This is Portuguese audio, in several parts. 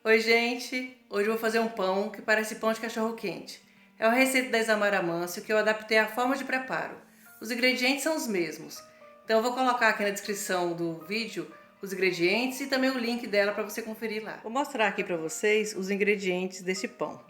Oi, gente! Hoje eu vou fazer um pão que parece pão de cachorro-quente. É uma receita da Isamara Mâncio que eu adaptei à forma de preparo. Os ingredientes são os mesmos. Então eu vou colocar aqui na descrição do vídeo os ingredientes e também o link dela para você conferir lá. Vou mostrar aqui para vocês os ingredientes desse pão.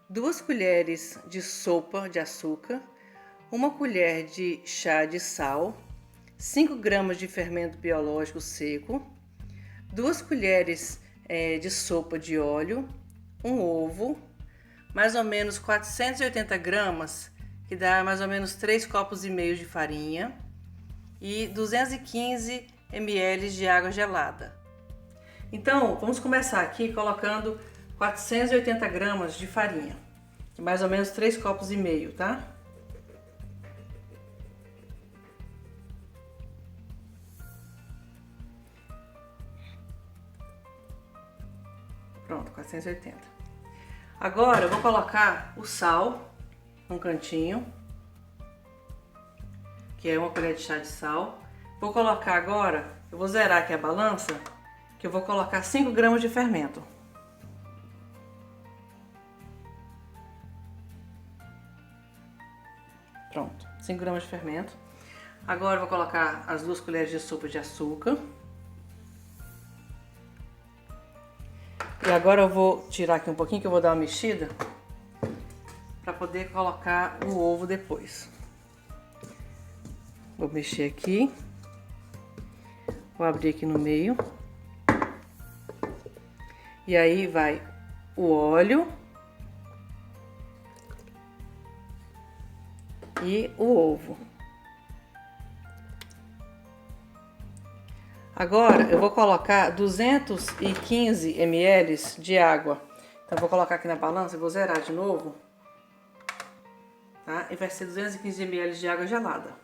2 colheres de sopa de açúcar, 1 colher de chá de sal, 5 gramas de fermento biológico seco, 2 colheres de sopa de óleo, um ovo, mais ou menos 480 gramas, que dá mais ou menos 3 copos e meio de farinha e 215 ml de água gelada. Então, vamos começar aqui colocando 480 gramas de farinha, mais ou menos 3 copos e meio, tá? Pronto, 480. Agora eu vou colocar o sal num cantinho, que é 1 colher de chá de sal. Vou colocar agora, eu vou zerar aqui a balança, que eu vou colocar 5 gramas de fermento. Pronto, 5 gramas de fermento. Agora eu vou colocar as 2 colheres de sopa de açúcar. E agora eu vou tirar aqui um pouquinho, que eu vou dar uma mexida para poder colocar o ovo depois. Vou mexer aqui. Vou abrir aqui no meio. E aí vai o óleo e o ovo. Agora eu vou colocar 215 ml de água. Então eu vou colocar aqui na balança e vou zerar de novo. Tá? E vai ser 215 ml de água gelada.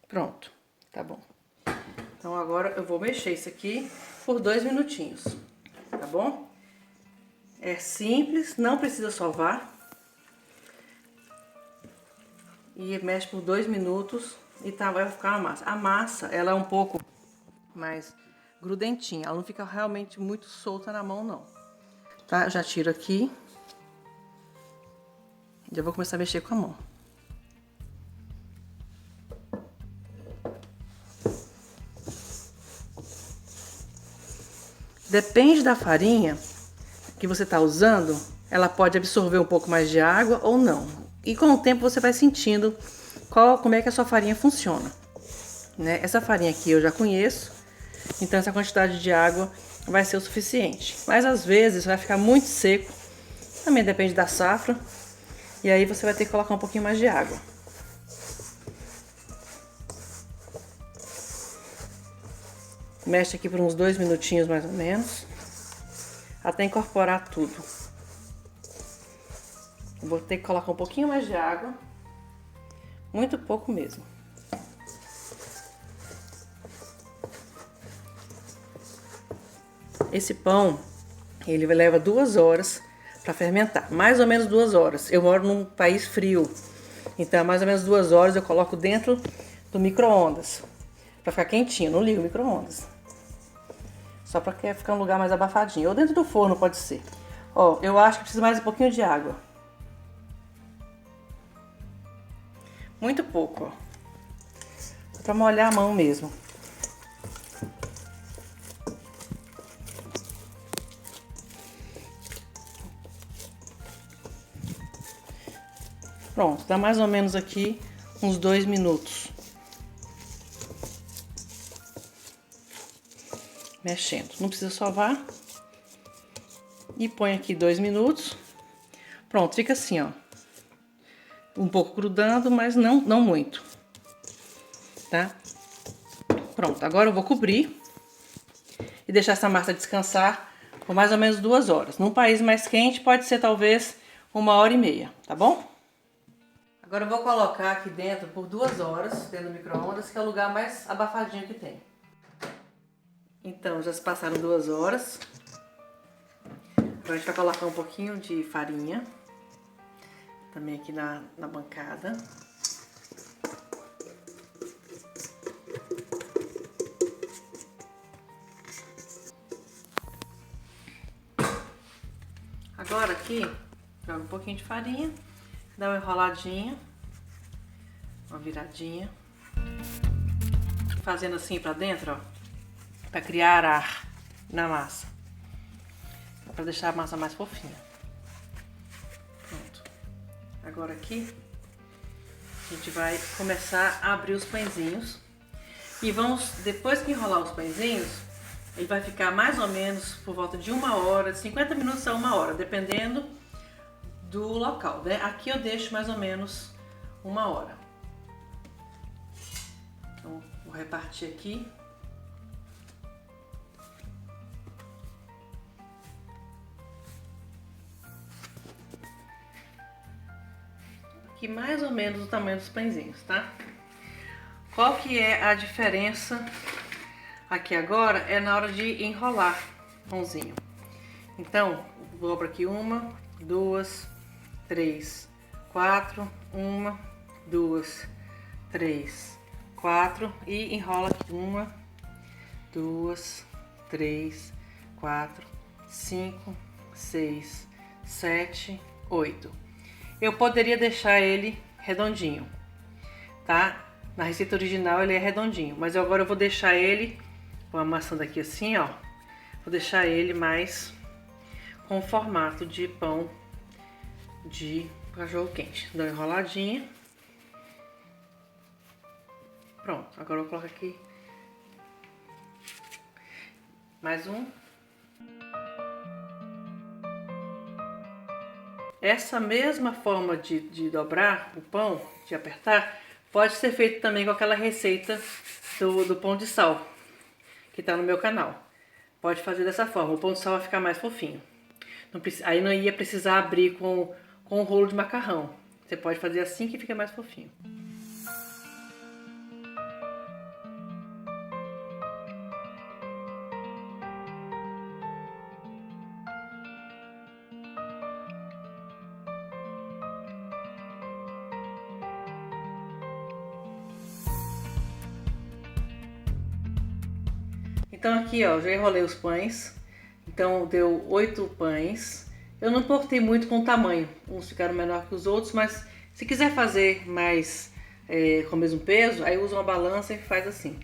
Pronto, tá bom. Então agora eu vou mexer isso aqui por 2 minutinhos, tá bom? É simples, não precisa sovar. E mexe por 2 minutos e tá, vai ficar uma massa. A massa, ela é um pouco mais grudentinha, ela não fica realmente muito solta na mão, não. Tá? Já tiro aqui. Já vou começar a mexer com a mão. Depende da farinha que você tá usando, ela pode absorver um pouco mais de água ou não. E com o tempo você vai sentindo como é que a sua farinha funciona, né? Essa farinha aqui eu já conheço, então essa quantidade de água vai ser o suficiente. Mas às vezes vai ficar muito seco, também depende da safra, e aí você vai ter que colocar um pouquinho mais de água. Mexe aqui por uns 2 minutinhos mais ou menos, até incorporar tudo. Eu vou ter que colocar um pouquinho mais de água, muito pouco mesmo. Esse pão, ele leva 2 horas para fermentar, mais ou menos 2 horas. Eu moro num país frio, então mais ou menos 2 horas eu coloco dentro do micro-ondas, para ficar quentinho, não ligo o micro-ondas. Só para ficar um lugar mais abafadinho, ou dentro do forno pode ser. Ó, eu acho que precisa mais um pouquinho de água. Muito pouco, ó. Para molhar a mão mesmo. Pronto, dá mais ou menos aqui uns 2 minutos. Mexendo, não precisa sovar. E põe aqui 2 minutos. Pronto, fica assim, ó. Um pouco grudando, mas não muito. Tá? Pronto, agora eu vou cobrir e deixar essa massa descansar por mais ou menos 2 horas. Num país mais quente pode ser talvez 1h30, tá bom? Agora eu vou colocar aqui dentro por 2 horas, dentro do micro-ondas, que é o lugar mais abafadinho que tem. Então, já se passaram 2 horas. Agora a gente vai colocar um pouquinho de farinha, também aqui na bancada. Agora aqui, joga um pouquinho de farinha, dá uma enroladinha, uma viradinha, fazendo assim pra dentro, ó, pra criar ar na massa, pra deixar a massa mais fofinha. Pronto. Agora aqui, a gente vai começar a abrir os pãezinhos e vamos, depois que enrolar os pãezinhos, ele vai ficar mais ou menos por volta de 1 hora, de 50 minutos a 1 hora, dependendo do local, né? Aqui eu deixo mais ou menos 1 hora. Então, vou repartir aqui. Aqui mais ou menos o tamanho dos pãezinhos, tá? Qual que é a diferença aqui agora? É na hora de enrolar o pãozinho. Então, dobro aqui 1, 2, 3, 4, 1, 2, 3, 4 e enrola aqui 1, 2, 3, 4, 5, 6, 7, 8. Eu poderia deixar ele redondinho, tá? Na receita original ele é redondinho, mas agora eu vou deixar ele, vou amassando aqui assim, ó. Vou deixar ele mais com o formato de pão de cachorro quente. Dá uma enroladinha. Pronto, agora eu vou colocar aqui mais um. Essa mesma forma de dobrar o pão, de apertar, pode ser feito também com aquela receita do pão de sal, que tá no meu canal. Pode fazer dessa forma, o pão de sal vai ficar mais fofinho. Aí não ia precisar abrir com um rolo de macarrão. Você pode fazer assim que fica mais fofinho. Então aqui, ó, já enrolei os pães. Então deu 8 pães. Eu não importei muito com o tamanho. Uns ficaram menor que os outros, mas se quiser fazer mais com o mesmo peso, aí usa uma balança e faz assim.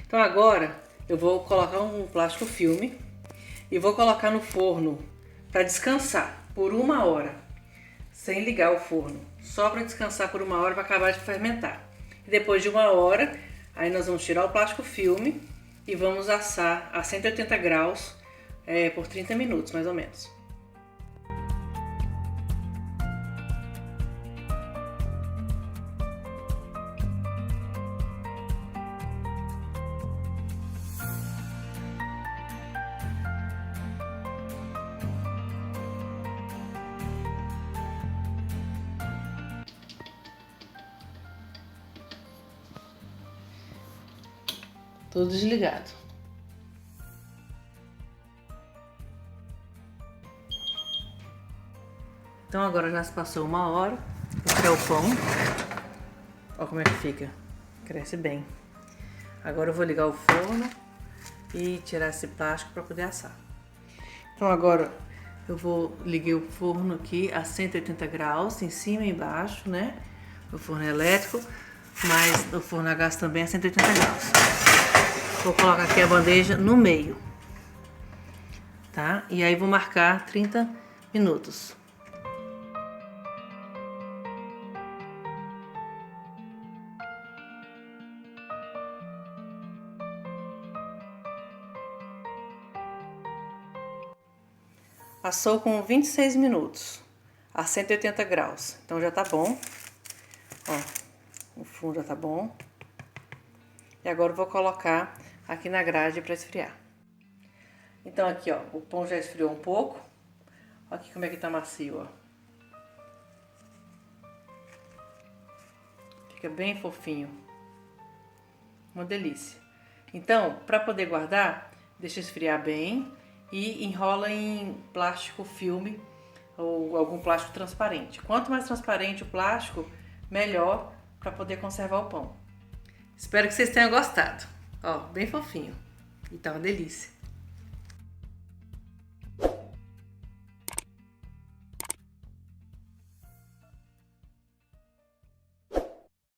Então agora eu vou colocar um plástico filme e vou colocar no forno para descansar por 1 hora, sem ligar o forno. Só para descansar por 1 hora para acabar de fermentar. E depois de 1 hora, aí nós vamos tirar o plástico filme e vamos assar a 180 graus por 30 minutos, mais ou menos. Tudo desligado. Então agora já se passou 1 hora. Vou tirar o pão. Olha como é que fica. Cresce bem. Agora eu vou ligar o forno e tirar esse plástico para poder assar. Então agora eu liguei o forno aqui a 180 graus, em cima e embaixo, né? O forno é elétrico, mas o forno a gás também é 180 graus. Vou colocar aqui a bandeja no meio, tá? E aí vou marcar 30 minutos. Assou com 26 minutos, a 180 graus. Então já tá bom. Ó, o fundo já tá bom. E agora eu vou colocar aqui na grade para esfriar. Então aqui, ó, o pão já esfriou um pouco. Olha aqui como é que tá macio, ó. Fica bem fofinho. Uma delícia. Então, para poder guardar, deixa esfriar bem e enrola em plástico filme ou algum plástico transparente. Quanto mais transparente o plástico, melhor para poder conservar o pão. Espero que vocês tenham gostado. Ó, bem fofinho. E tá uma delícia.